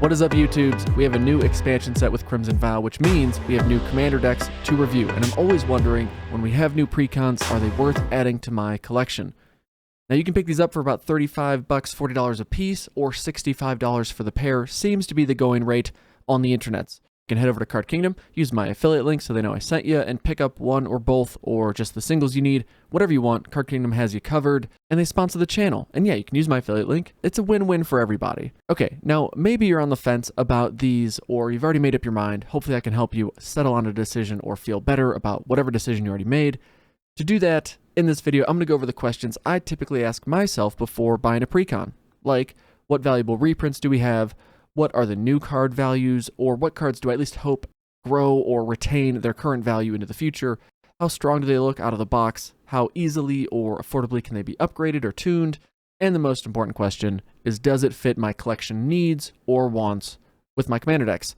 What is up, YouTubes? We have a new expansion set with Crimson Vow, which means we have new commander decks to review, and I'm always wondering, when we have new precons, are they worth adding to my collection? Now, you can pick these up for about $35, $40 a piece, or $65 for the pair, seems to be the going rate on the internets. You can head over to Card Kingdom, use my affiliate link so they know I sent you, and pick up one or both, or just the singles you need, whatever you want. Card Kingdom has you covered, and they sponsor the channel. And yeah, you can use my affiliate link. It's a win-win for everybody. Okay, now maybe you're on the fence about these, or you've already made up your mind. Hopefully I can help you settle on a decision or feel better about whatever decision you already made. To do that, in this video, I'm going to go over the questions I typically ask myself before buying a precon. Like, what valuable reprints do we have? What are the new card values, or what cards do I at least hope grow or retain their current value into the future? How strong do they look out of the box? How easily or affordably can they be upgraded or tuned? And the most important question is, does it fit my collection needs or wants with my commander decks?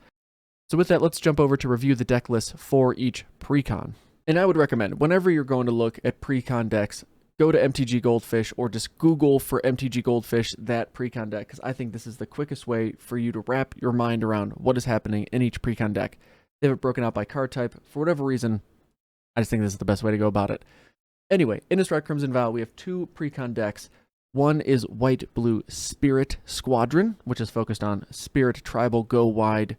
So with that, let's jump over to review the deck list for each precon. And I would recommend, whenever you're going to look at precon decks, go to MTG Goldfish or just Google for MTG Goldfish that precon deck, because I think this is the quickest way for you to wrap your mind around what is happening in each precon deck. They have it broken out by card type. For whatever reason, I just think this is the best way to go about it. Anyway, Innistrad Crimson Vow, we have two precon decks. One is white-blue Spirit Squadron, which is focused on Spirit Tribal Go Wide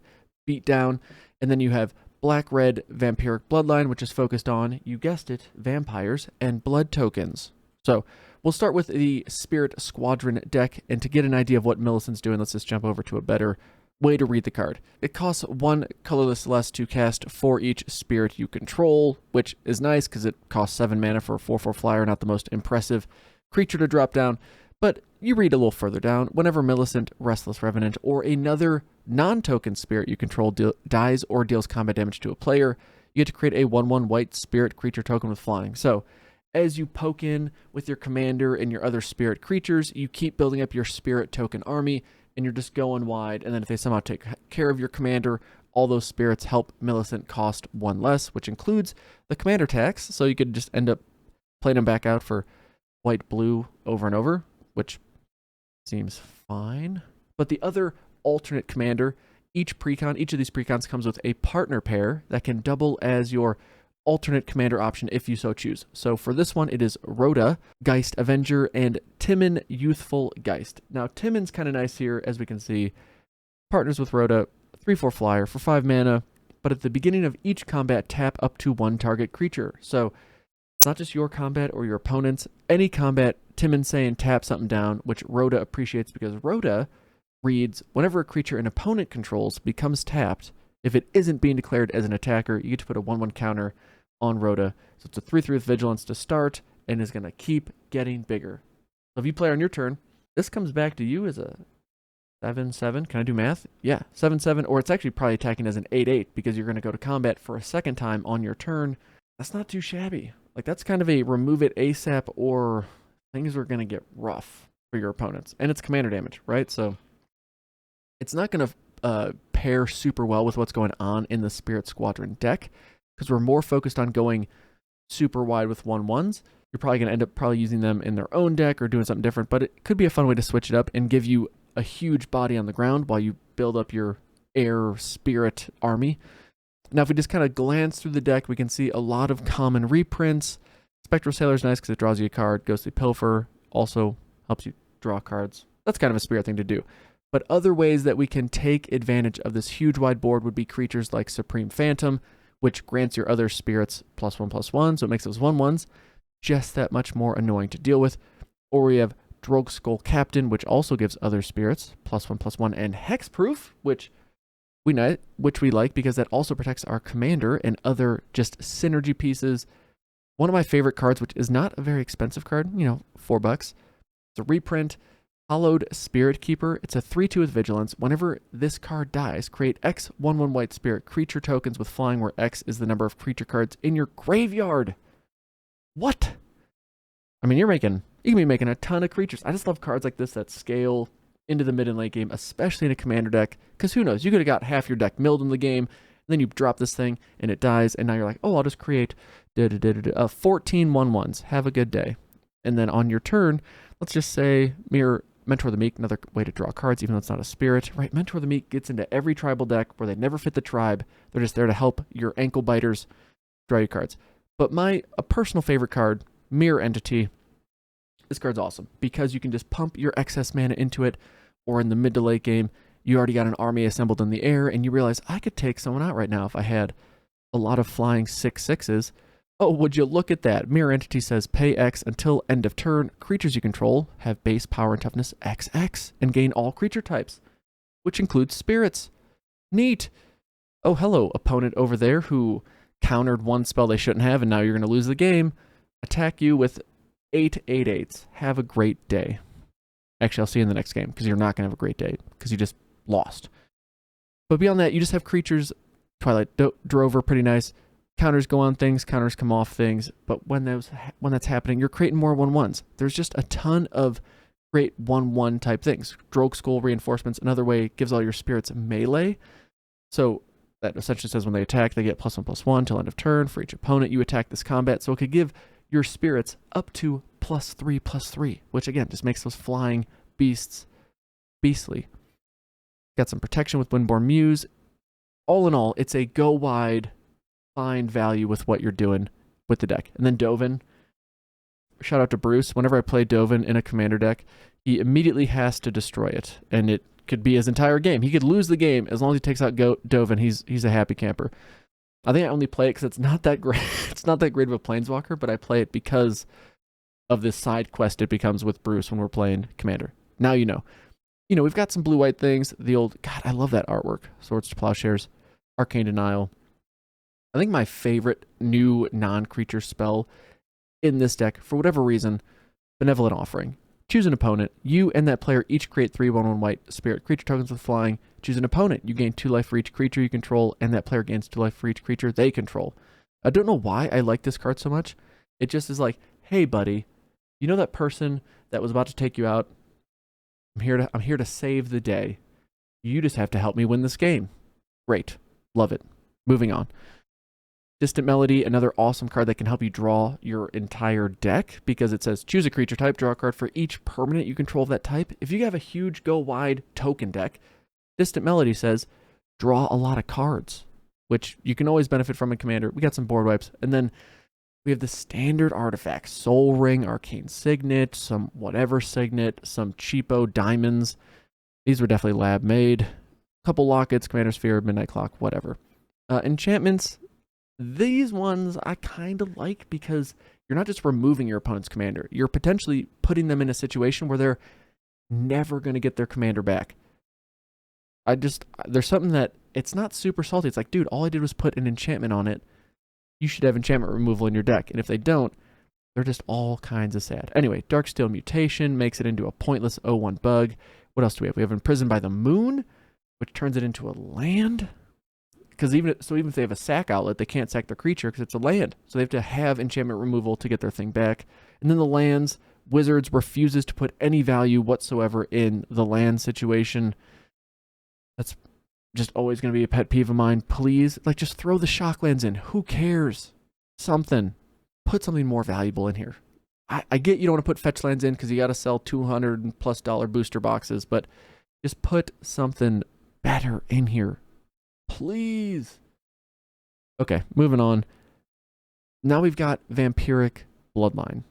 Beatdown. And then you have black-red Vampiric Bloodline, which is focused on, you guessed it, vampires and blood tokens. So we'll start with the Spirit Squadron deck, and to get an idea of what Millicent's doing, let's just jump over to a better way to read the card. It costs one colorless less to cast for each spirit you control, which is nice because it costs 7 mana for a 4/4 flyer, not the most impressive creature to drop down. But you read a little further down, whenever Millicent, Restless Revenant, or another non-token spirit you control dies or deals combat damage to a player, you get to create a 1/1 white spirit creature token with flying. So as you poke in with your commander and your other spirit creatures, you keep building up your spirit token army, and you're just going wide. And then if they somehow take care of your commander, all those spirits help Millicent cost 1 less, which includes the commander tax. So you could just end up playing them back out for white-blue over and over, which seems fine. But the other alternate commander, each of these precons comes with a partner pair that can double as your alternate commander option if you so choose. So for this one, it is Rhoda, Geist Avenger, and Timon, Youthful Geist. Now, Timon's kind of nice here, as we can see. Partners with Rhoda, 3/4 flyer for 5 mana, but at the beginning of each combat, tap up to 1 target creature. So it's not just your combat or your opponent's. Any combat, Timon's saying tap something down, which Rhoda appreciates because Rhoda reads, whenever a creature an opponent controls becomes tapped, if it isn't being declared as an attacker, you get to put a 1/1 counter on Rhoda. So it's a 3/3 with Vigilance to start, and is going to keep getting bigger. So if you play on your turn, this comes back to you as a 7/7. Can I do math? Yeah, 7/7, or it's actually probably attacking as an 8/8 because you're going to go to combat for a second time on your turn. That's not too shabby. Like, that's kind of a remove it ASAP, or things are going to get rough for your opponents. And it's commander damage, right? So it's not going to pair super well with what's going on in the Spirit Squadron deck, because we're more focused on going super wide with 1/1s. You're probably going to end up using them in their own deck or doing something different, but it could be a fun way to switch it up and give you a huge body on the ground while you build up your air spirit army. Now, if we just kind of glance through the deck, we can see a lot of common reprints. Spectral Sailor is nice because it draws you a card. Ghostly Pilfer also helps you draw cards. That's kind of a spirit thing to do. But other ways that we can take advantage of this huge wide board would be creatures like Supreme Phantom, which grants your other spirits +1/+1, so it makes those 1/1s just that much more annoying to deal with. Or we have Drogskull Captain, which also gives other spirits +1/+1, and Hexproof, which we like because that also protects our commander and other just synergy pieces. One of my favorite cards, which is not a very expensive card, $4. It's a reprint, Hallowed Spirit Keeper. It's a 3/2 with Vigilance. Whenever this card dies, create X 1/1 white spirit creature tokens with flying, where X is the number of creature cards in your graveyard. What? I mean, you can be making a ton of creatures. I just love cards like this that scale into the mid and late game, especially in a commander deck, because who knows, you could have got half your deck milled in the game, and then you drop this thing and it dies, and now you're like, oh, I'll just create 14 1/1s. Have a good day. And then on your turn, let's just say Mentor the Meek, another way to draw cards, even though it's not a spirit, right? Mentor the Meek gets into every tribal deck where they never fit the tribe. They're just there to help your ankle biters draw your cards. But a personal favorite card, Mirror Entity. This card's awesome because you can just pump your excess mana into it, or in the mid to late game, you already got an army assembled in the air, and you realize I could take someone out right now if I had a lot of flying 6/6s. Oh, would you look at that? Mirror Entity says pay X until end of turn. Creatures you control have base power and toughness XX and gain all creature types, which includes spirits. Neat. Oh, hello, opponent over there who countered one spell they shouldn't have, and now you're going to lose the game. Attack you with 8/8/8s. Have a great day. Actually, I'll see you in the next game because you're not going to have a great day because you just lost. But beyond that, you just have creatures. Twilight Drover, pretty nice. Counters go on things, counters come off things. But when that's happening, you're creating more 1/1s. There's just a ton of great 1/1 type things. Drogue Skull reinforcements, another way, gives all your spirits melee. So that essentially says when they attack, they get +1/+1 till end of turn. For each opponent you attack this combat. So it could give your spirits up to +3/+3, which again just makes those flying beasts beastly. Got some protection with Windborn Muse. All in all, it's a go wide, find value with what you're doing with the deck. And then Dovin. Shout out to Bruce. Whenever I play Dovin in a commander deck, he immediately has to destroy it. And it could be his entire game. He could lose the game as long as he takes out Dovin. He's a happy camper. I think I only play it because it's not that great. It's not that great of a planeswalker, but I play it because of this side quest it becomes with Bruce when we're playing commander. Now you know. You know, we've got some blue-white things. The old, God, I love that artwork. Swords to Plowshares, Arcane Denial. I think my favorite new non-creature spell in this deck, for whatever reason, Benevolent Offering. Choose an opponent. You and that player each create 3/1/1 white spirit creature tokens with flying. Choose an opponent. You gain 2 life for each creature you control, and that player gains 2 life for each creature they control. I don't know why I like this card so much. It just is like, hey, buddy, you know that person that was about to take you out? I'm here to save the day. You just have to help me win this game. Great. Love it. Moving on. Distant Melody, another awesome card that can help you draw your entire deck because it says choose a creature type, draw a card for each permanent you control of that type. If you have a huge go wide token deck, Distant Melody says draw a lot of cards, which you can always benefit from in Commander. We got some board wipes, and then we have the standard artifacts, Soul Ring, Arcane Signet, some whatever Signet, some cheapo diamonds. These were definitely lab made. A couple lockets, Commander Sphere, Midnight Clock, whatever. Enchantments, these ones I kind of like because you're not just removing your opponent's commander. You're potentially putting them in a situation where they're never going to get their commander back. There's something that, it's not super salty. It's like, dude, all I did was put an enchantment on it. You should have enchantment removal in your deck. And if they don't, they're just all kinds of sad. Anyway, Darksteel Mutation makes it into a pointless 0/1 bug. What else do we have? We have Imprisoned by the Moon, which turns it into a land. Because even if they have a sack outlet, they can't sack their creature because it's a land. So they have to have enchantment removal to get their thing back. And then the lands, Wizards refuses to put any value whatsoever in the land situation. That's just always going to be a pet peeve of mine. Please, like, just throw the shocklands in. Who cares? Something. Put something more valuable in here. I get you don't want to put fetch lands in because you got to sell $200+ booster boxes, but just put something better in here. Please. Okay, moving on. Now we've got Vampiric Bloodline.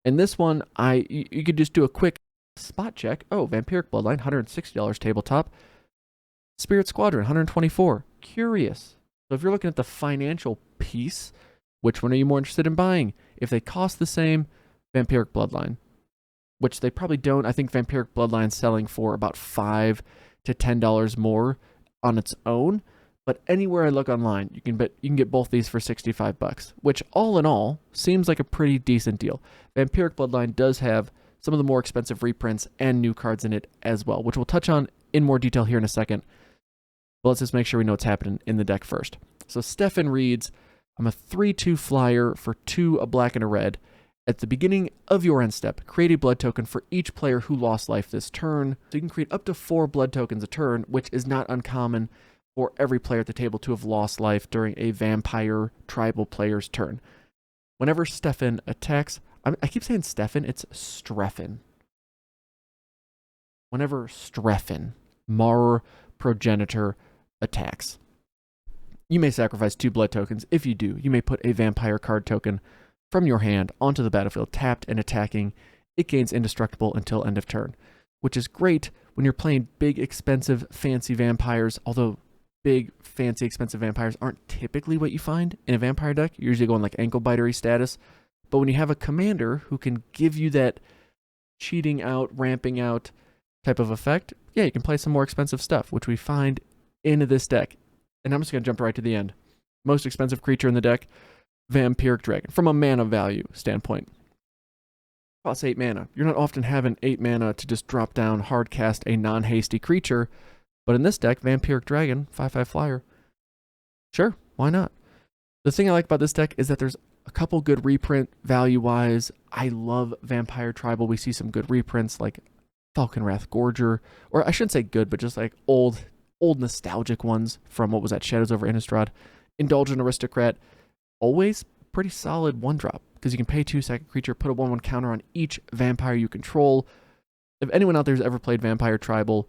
And this one, you could just do a quick spot check. Oh, Vampiric Bloodline, $160 tabletop. Spirit Squadron, $124. Curious. So if you're looking at the financial piece, which one are you more interested in buying? If they cost the same, Vampiric Bloodline, which they probably don't. I think Vampiric Bloodline's selling for about $5 to $10 more on its own. But anywhere I look online, you can get both these for $65, which all in all seems like a pretty decent deal. Vampiric Bloodline does have some of the more expensive reprints and new cards in it as well, which we'll touch on in more detail here in a second. But let's just make sure we know what's happening in the deck first. So Stefan reads, I'm a 3/2 flyer for 2, a black and a red. At the beginning of your end step, create a blood token for each player who lost life this turn. So you can create up to 4 blood tokens a turn, which is not uncommon for every player at the table to have lost life during a vampire tribal player's turn. Whenever Stefan attacks, I keep saying Stefan, it's Strefan. whenever Strefin, Marr Progenitor, attacks, you may sacrifice 2 blood tokens. If you do, you may put a vampire card token from your hand onto the battlefield, tapped and attacking. It gains indestructible until end of turn, which is great when you're playing big, expensive, fancy vampires, although big, fancy, expensive vampires aren't typically what you find in a vampire deck. You're usually going like ankle bitery status. But when you have a commander who can give you that cheating out, ramping out type of effect, yeah, you can play some more expensive stuff, which we find in this deck. And I'm just going to jump right to the end. Most expensive creature in the deck, Vampiric Dragon. From a mana value standpoint, costs 8 mana. You're not often having 8 mana to just drop down, hard cast a non-hasty creature. But in this deck, Vampiric Dragon, 5/5 flyer, sure, why not? The thing I like about this deck is that there's a couple good reprint value-wise. I love Vampire Tribal. We see some good reprints like Falconwrath Gorger, or I shouldn't say good, but just like old nostalgic ones from what was that, Shadows over Innistrad. Indulgent Aristocrat, always pretty solid 1-drop, because you can pay 2 second creature, put a 1/1 counter on each vampire you control. If anyone out there has ever played Vampire Tribal,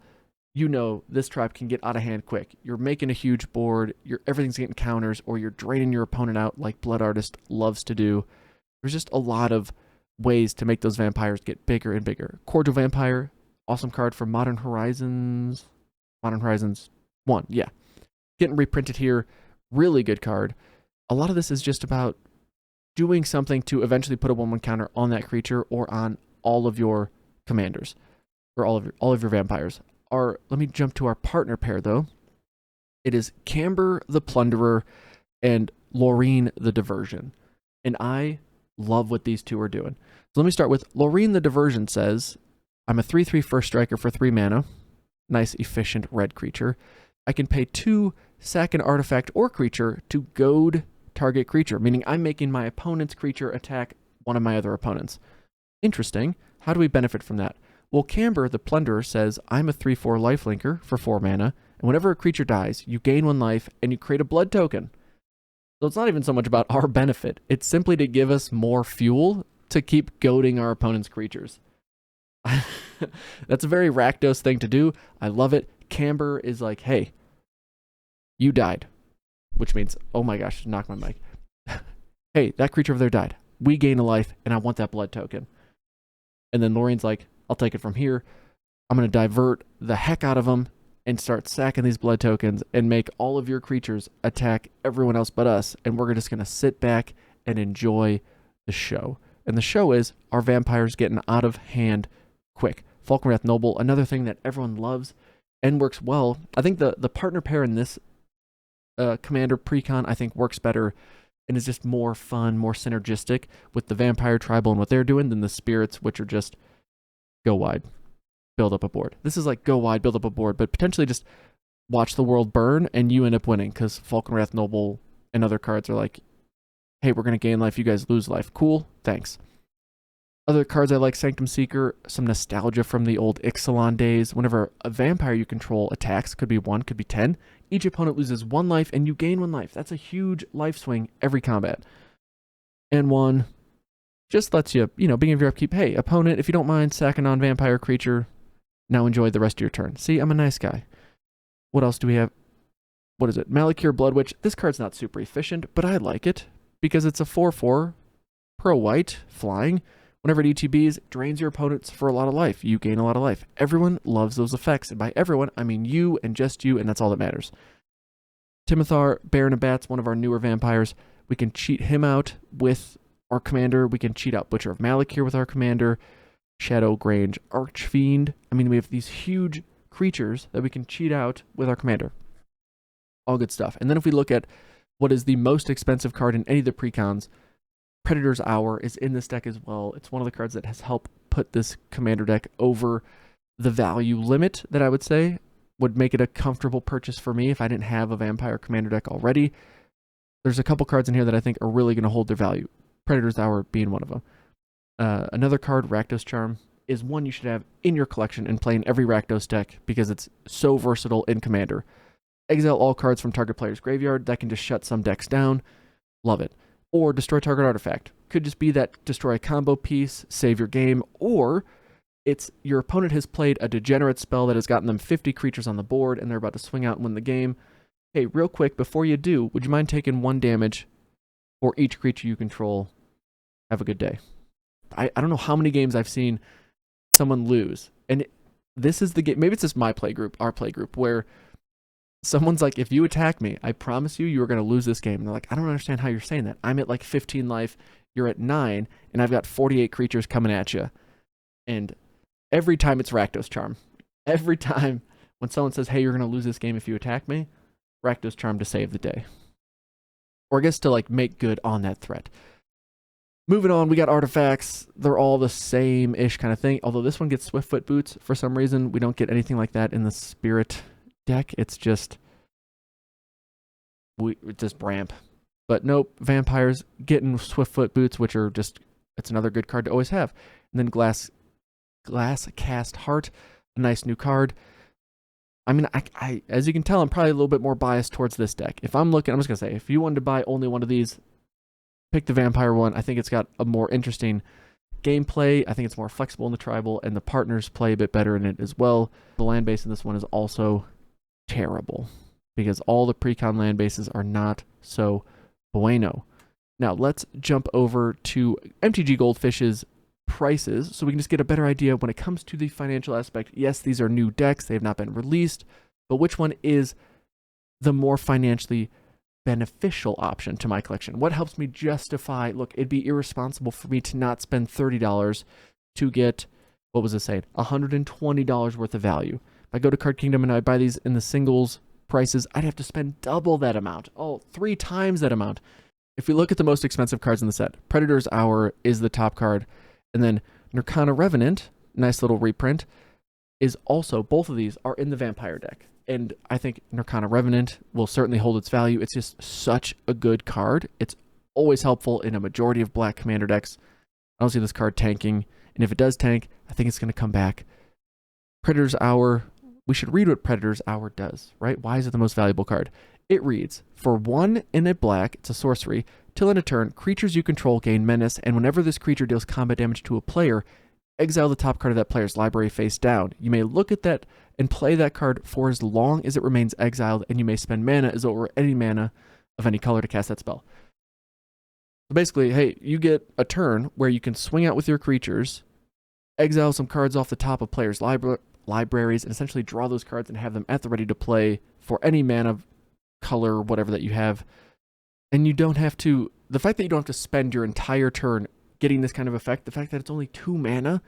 you know this tribe can get out of hand quick. You're making a huge board, everything's getting counters, or you're draining your opponent out like Blood Artist loves to do. There's just a lot of ways to make those vampires get bigger and bigger. Cordial Vampire, awesome card for Modern Horizons 1, yeah. Getting reprinted here, really good card. A lot of this is just about doing something to eventually put a 1/1 counter on that creature or on all of your commanders, or all of your vampires. Let me jump to our partner pair, though. It is Camber the Plunderer and Laureen the Diversion. And I love what these two are doing. So let me start with Laureen the Diversion says, I'm a 3/3 first striker for 3 mana. Nice, efficient red creature. I can pay 2, sack an artifact or creature to goad target creature, meaning I'm making my opponent's creature attack one of my other opponents. Interesting. How do we benefit from that? Well, Camber, the Plunderer, says, I'm a 3/4 lifelinker for 4 mana, and whenever a creature dies, you gain 1 life, and you create a blood token. So it's not even so much about our benefit. It's simply to give us more fuel to keep goading our opponent's creatures. That's a very Rakdos thing to do. I love it. Camber is like, hey, you died. Which means, oh my gosh, knock my mic. Hey, that creature over there died. We gain a life, and I want that blood token. And then Laureen's like, I'll take it from here. I'm going to divert the heck out of them and start sacking these blood tokens and make all of your creatures attack everyone else but us. And we're just going to sit back and enjoy the show. And the show is our vampires getting out of hand quick. Falconwrath Noble, another thing that everyone loves and works well. I think the partner pair in this commander precon, I think, works better and is just more fun, more synergistic with the Vampire Tribal and what they're doing than the Spirits, which are just go wide, build up a board. This is like go wide, build up a board, but potentially just watch the world burn and you end up winning because Falconwrath Noble and other cards are like, hey, we're going to gain life, you guys lose life. Cool, thanks. Other cards I like, Sanctum Seeker, some nostalgia from the old Ixalan days. Whenever a vampire you control attacks, could be 1, could be 10, each opponent loses 1 life and you gain 1 life. That's a huge life swing every combat. And 1 just lets you, beginning of your upkeep, hey, opponent, if you don't mind sacking on vampire creature, now enjoy the rest of your turn. See, I'm a nice guy. What else do we have? What is it? Malacure Bloodwitch. This card's not super efficient, but I like it because it's a 4/4 pro-white flying. Whenever it ETBs, drains your opponents for a lot of life. You gain a lot of life. Everyone loves those effects. And by everyone, I mean you and just you, and that's all that matters. Timothar, Baron of Bats, one of our newer vampires. We can cheat him out with our commander. We can cheat out Butcher of Malacure with our commander. Shadow Grange Archfiend. I mean, we have these huge creatures that we can cheat out with our commander. All good stuff. And then if we look at what is the most expensive card in any of the precons, Predator's Hour is in this deck as well. It's one of the cards that has helped put this commander deck over the value limit that I would say would make it a comfortable purchase for me if I didn't have a vampire commander deck already. There's a couple cards in here that I think are really going to hold their value. Predator's Hour being one of them. Another card, Rakdos Charm, is one you should have in your collection and play in every Rakdos deck because it's so versatile in commander. Exile all cards from target player's graveyard. That can just shut some decks down. Love it. Or destroy target artifact. Could just be that destroy a combo piece, save your game, or It's your opponent has played a degenerate spell that has gotten them 50 creatures on the board, and they're about to swing out and win the game. Hey, real quick, before you do, would you mind taking 1 damage for each creature you control? Have a good day. I don't know how many games I've seen someone lose. And this is the game, maybe it's just my play group, our play group, where someone's like, if you attack me, I promise you, you're going to lose this game. And they're like, I don't understand how you're saying that. I'm at like 15 life, you're at 9, and I've got 48 creatures coming at you. And every time it's Rakdos Charm. Every time when someone says, hey, you're going to lose this game if you attack me, Rakdos Charm to save the day. Or I guess to like make good on that threat. Moving on, we got artifacts. They're all the same-ish kind of thing. Although this one gets Swiftfoot Boots for some reason. We don't get anything like that in the Spirit deck. It's just ramp. But nope, vampires getting Swiftfoot Boots, which are just, it's another good card to always have. And then Glass Cast Heart, a nice new card. I mean, I as you can tell, I'm probably a little bit more biased towards this deck. If I'm looking, I'm just going to say, if you wanted to buy only one of these, pick the vampire one. I think it's got a more interesting gameplay. I think it's more flexible in the tribal, and the partners play a bit better in it as well. The land base in this one is also terrible because all the precon land bases are not so bueno. Now let's jump over to MTG Goldfish's prices so we can just get a better idea when it comes to the financial aspect. Yes, these are new decks. They have not been released, but which one is the more financially beneficial option to my collection? What helps me justify, look, it'd be irresponsible for me to not spend $30 to get, what was it saying, $120 worth of value. If I go to Card Kingdom and I buy these in the singles prices, I'd have to spend double that amount. Oh, 3 times that amount. If we look at the most expensive cards in the set, Predator's Hour is the top card, and then Nirkana Revenant, nice little reprint, is also, both of these are in the Vampire deck. And I think Nirkana Revenant will certainly hold its value. It's just such a good card. It's always helpful in a majority of black commander decks. I don't see this card tanking. And if it does tank, I think it's going to come back. Predator's Hour. We should read what Predator's Hour does, right? Why is it the most valuable card? It reads, for 1 in a black, it's a sorcery, till end of turn, creatures you control gain menace, and whenever this creature deals combat damage to a player, exile the top card of that player's library face down. You may look at that and play that card for as long as it remains exiled, and you may spend mana as though it were any mana of any color to cast that spell. So basically, hey, you get a turn where you can swing out with your creatures, exile some cards off the top of players' libraries, and essentially draw those cards and have them at the ready to play for any mana, color, whatever that you have. And you don't have to, the fact that you don't have to spend your entire turn getting this kind of effect, the fact that it's only 2 mana,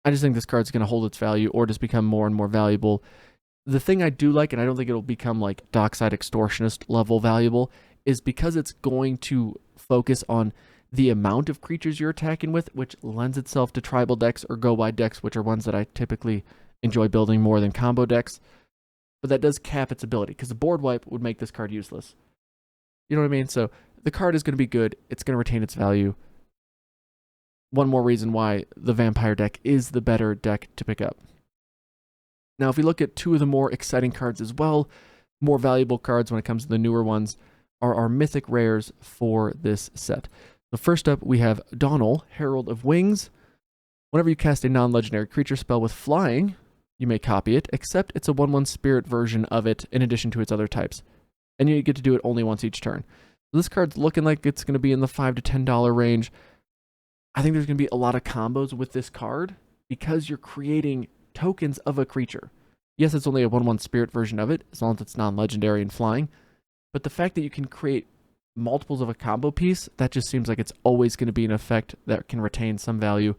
I just think this card's going to hold its value or just become more and more valuable. The thing I do like, and I don't think it'll become like Dockside Extortionist level valuable, is because it's going to focus on the amount of creatures you're attacking with, which lends itself to tribal decks or go-wide decks, which are ones that I typically enjoy building more than combo decks. But that does cap its ability, because the board wipe would make this card useless. You know what I mean? So the card is going to be good. It's going to retain its value. One more reason why the Vampire deck is the better deck to pick up. Now, if we look at 2 of the more exciting cards as well, more valuable cards when it comes to the newer ones, are our Mythic Rares for this set. So first up, we have Donal, Herald of Wings. Whenever you cast a non-legendary creature spell with flying, you may copy it, except it's a 1/1 spirit version of it in addition to its other types. And you get to do it only once each turn. So this card's looking like it's going to be in the $5 to $10 range. I think there's going to be a lot of combos with this card because you're creating tokens of a creature. Yes, it's only a 1/1 spirit version of it, as long as it's non-legendary and flying. But the fact that you can create multiples of a combo piece, that just seems like it's always going to be an effect that can retain some value.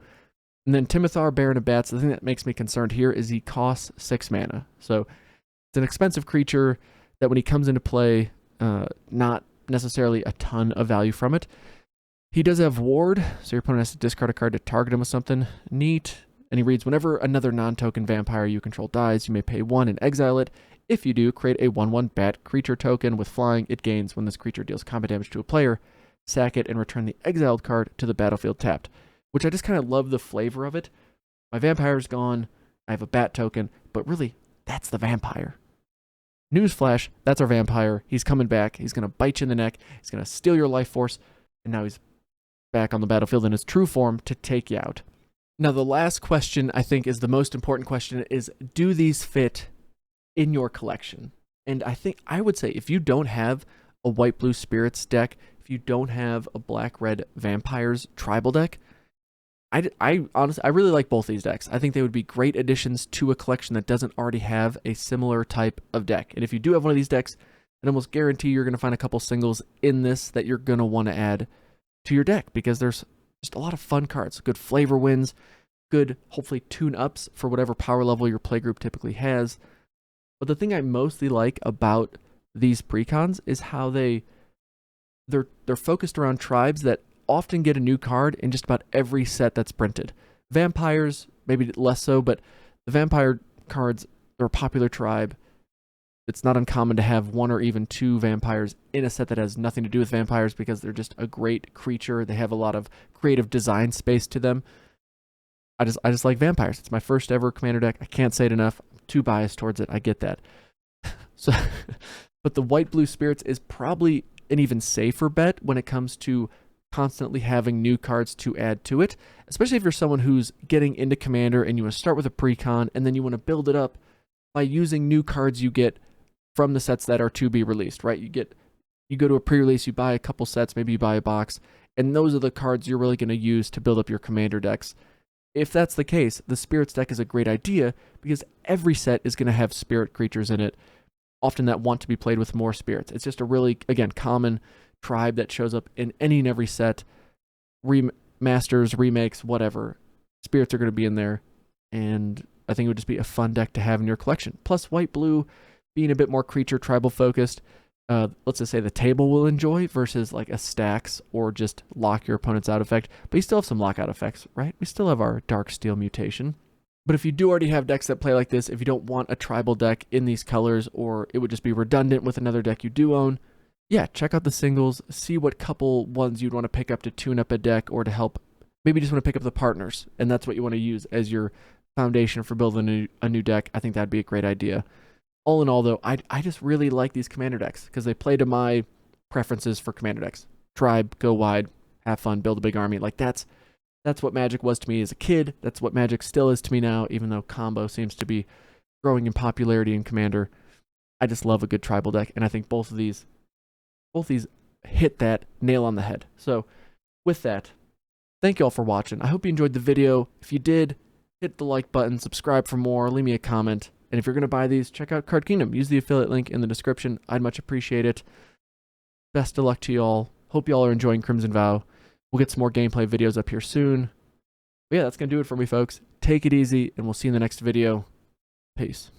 And then Timothar, Baron of Bats, the thing that makes me concerned here is he costs 6 mana. So it's an expensive creature that when he comes into play, not necessarily a ton of value from it. He does have Ward, so your opponent has to discard a card to target him with something neat. And he reads, whenever another non-token vampire you control dies, you may pay 1 and exile it. If you do, create a 1/1 bat creature token with flying. It gains when this creature deals combat damage to a player. Sack it and return the exiled card to the battlefield tapped. Which I just kind of love the flavor of it. My vampire's gone. I have a bat token. But really, that's the vampire. Newsflash, that's our vampire. He's coming back. He's going to bite you in the neck. He's going to steal your life force. And now he's back on the battlefield in his true form to take you out. Now, the last question I think is the most important question is, do these fit in your collection? And I would say if you don't have a white-blue spirits deck, if you don't have a black-red vampires tribal deck, I honestly, I really like both these decks. I think they would be great additions to a collection that doesn't already have a similar type of deck. And if you do have one of these decks, I almost guarantee you're going to find a couple singles in this that you're going to want to add to your deck, because there's just a lot of fun cards, good flavor wins, good, hopefully, tune-ups for whatever power level your playgroup typically has. But the thing I mostly like about these precons is how they're focused around tribes that often get a new card in just about every set that's printed. Vampires, maybe less so, but the vampire cards are a popular tribe. It's not uncommon to have one or even two vampires in a set that has nothing to do with vampires, because they're just a great creature. They have a lot of creative design space to them. I just like vampires. It's my first ever commander deck. I can't say it enough. I'm too biased towards it. I get that. So, but the white-blue spirits is probably an even safer bet when it comes to constantly having new cards to add to it, especially if you're someone who's getting into commander and you want to start with a precon and then you want to build it up by using new cards you get from the sets that are to be released, right? You go to a pre-release, you buy a couple sets, maybe you buy a box, and those are the cards you're really going to use to build up your commander decks. If that's the case, the spirits deck is a great idea, because every set is going to have spirit creatures in it, often that want to be played with more spirits. It's just a really, again, common tribe that shows up in any and every set. Remasters, remakes, whatever. Spirits are going to be in there, and I think it would just be a fun deck to have in your collection. Plus, white-blue being a bit more creature tribal focused, let's just say the table will enjoy, versus like a stacks or just lock your opponents out effect. But you still have some lockout effects, right? We still have our dark steel mutation. But if you do already have decks that play like this, if you don't want a tribal deck in these colors, or it would just be redundant with another deck you do own, yeah, check out the singles, see what couple ones you'd want to pick up to tune up a deck, or to help, maybe you just want to pick up the partners, and that's what you want to use as your foundation for building a new deck. I think that'd be a great idea. All in all, though, I just really like these commander decks, because they play to my preferences for commander decks. Tribe, go wide, have fun, build a big army. Like, that's what Magic was to me as a kid. That's what Magic still is to me now, even though combo seems to be growing in popularity in commander. I just love a good tribal deck, and I think both these hit that nail on the head. So with that, thank you all for watching. I hope you enjoyed the video. If you did, hit the like button, subscribe for more, leave me a comment. And if you're going to buy these, check out Card Kingdom. Use the affiliate link in the description. I'd much appreciate it. Best of luck to y'all. Hope y'all are enjoying Crimson Vow. We'll get some more gameplay videos up here soon. But yeah, that's going to do it for me, folks. Take it easy, and we'll see you in the next video. Peace.